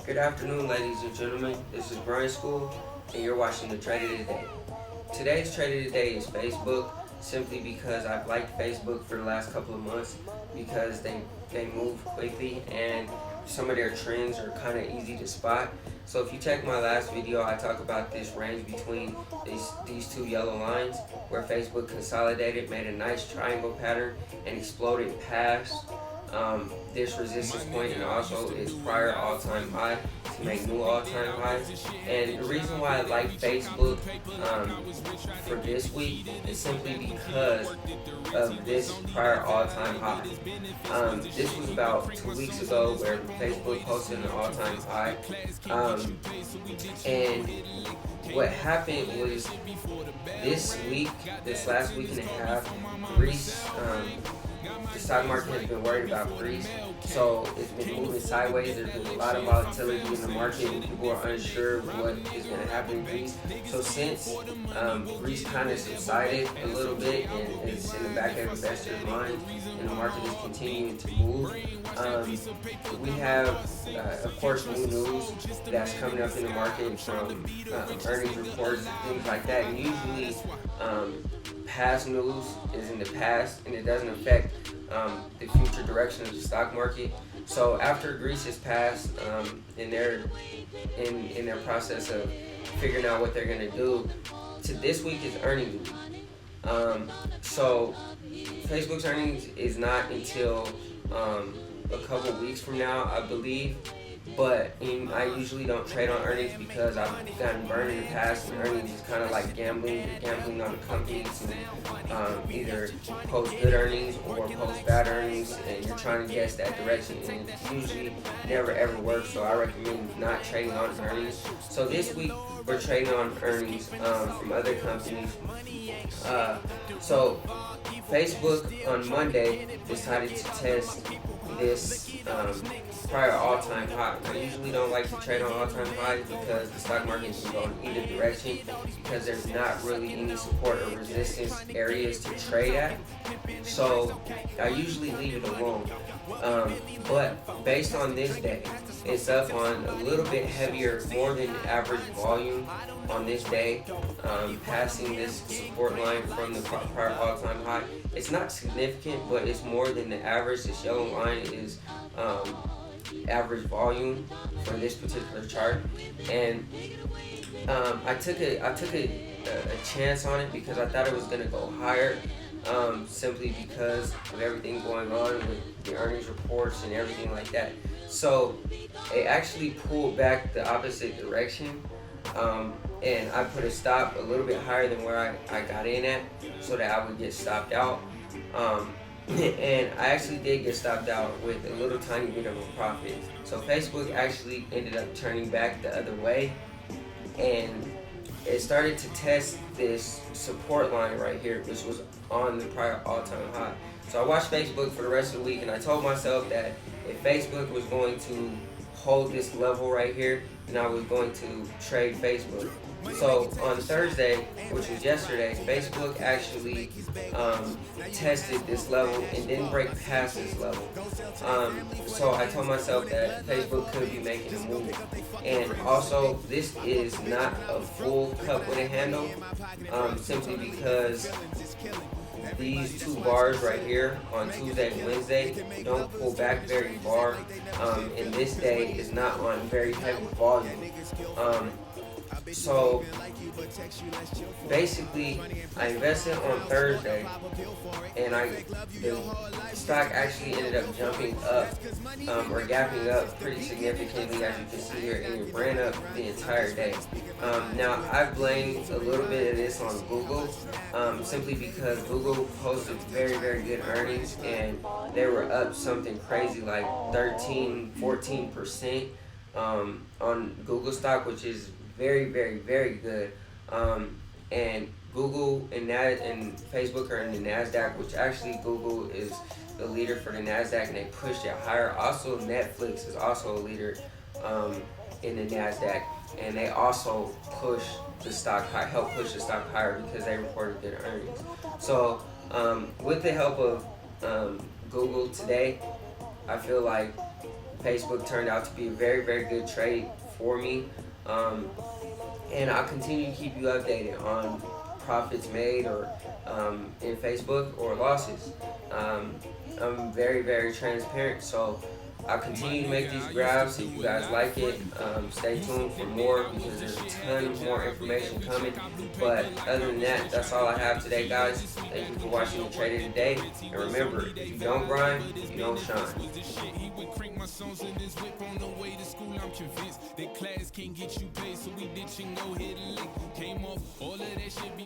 Good afternoon, ladies and gentlemen. This is Brian School, and you're watching the Trade of the Day. Today's Trade of the Day is Facebook, simply because I've liked Facebook for the last couple of months because they move quickly and some of their trends are kind of easy to spot. So if you check my last video, I talk about this range between these two yellow lines where Facebook consolidated, made a nice triangle pattern, and exploded past this resistance point and also its prior all-time high to make new all-time highs. And the reason why I like Facebook for this week is simply because of this prior all-time high. This was about 2 weeks ago where Facebook posted an all-time high, and what happened was this last week and a half, Greece, the stock market has been worried about Greece, so it's been moving sideways. There's been a lot of volatility in the market, and people are unsure what is going to happen in Greece. So since Greece kind of subsided a little bit and it's in the back of investors' minds, and the market is continuing to move, we have, of course, new news that's coming up in the market from earnings reports and things like that. And usually, past news is in the past and it doesn't affect the future direction of the stock market. So after Greece has passed in their process of figuring out what they're going to do, to this week is earnings week. So Facebook's earnings is not until a couple weeks from now, I believe. But I usually don't trade on earnings because I've gotten burned in the past, and earnings is kind of like gambling. You're gambling on the company to either post good earnings or post bad earnings, and you're trying to guess that direction, and it usually never ever works. So I recommend not trading on earnings. So this week we're trading on earnings from other companies. So Facebook on Monday decided to test this prior all-time high. I usually don't like to trade on all-time highs because the stock market can go in either direction because there's not really any support or resistance areas to trade at. So I usually leave it alone. But based on this day, it's up on a little bit heavier, more than average volume on this day, passing this support line from the prior all-time high. It's not significant, but it's more than the average. This yellow line is average volume for this particular chart, and I took a chance on it because I thought it was going to go higher, simply because of everything going on with the earnings reports and everything like that. So it actually pulled back the opposite direction, and I put a stop a little bit higher than where I got in at so that I would get stopped out. And I actually did get stopped out with a little tiny bit of a profit. So Facebook actually ended up turning back the other way, and it started to test this support line right here, which was on the prior all-time high. So I watched Facebook for the rest of the week, and I told myself that if Facebook was going to hold this level right here, then I was going to trade Facebook. So on Thursday, which was yesterday, Facebook actually tested this level and didn't break past this level. So I told myself that Facebook could be making a move. And also, this is not a full cup with a handle, simply because these two bars right here on Tuesday and Wednesday don't pull back very far, and this day is not on very heavy volume. So basically, I invested on Thursday, and the stock actually ended up jumping up or gapping up pretty significantly, as you can see here, and it ran up the entire day. Now, I blame a little bit of this on Google, simply because Google posted very, very good earnings, and they were up something crazy like 13-14% on Google stock, which is very, very, very good. And Google and Facebook are in the NASDAQ, which actually Google is the leader for the NASDAQ, and they pushed it higher. Also, Netflix is also a leader in the NASDAQ, and they also push the stock high, help push the stock higher because they reported good earnings. So with the help of Google today, I feel like Facebook turned out to be a very, very good trade for me. Um, and I'll continue to keep you updated on profits made or in Facebook or losses. Um, I'm very, very transparent, so I'll continue to make these graphs. If you guys like it, stay tuned for more because there's a ton more information coming. But other than that, that's all I have today, guys. Thank you for watching the Trader today. And remember, if you don't grind, you don't shine. My songs in this whip on the way to school, I'm convinced that class can't get you paid, so we ditching, go hit a lick. Came off all of that shit.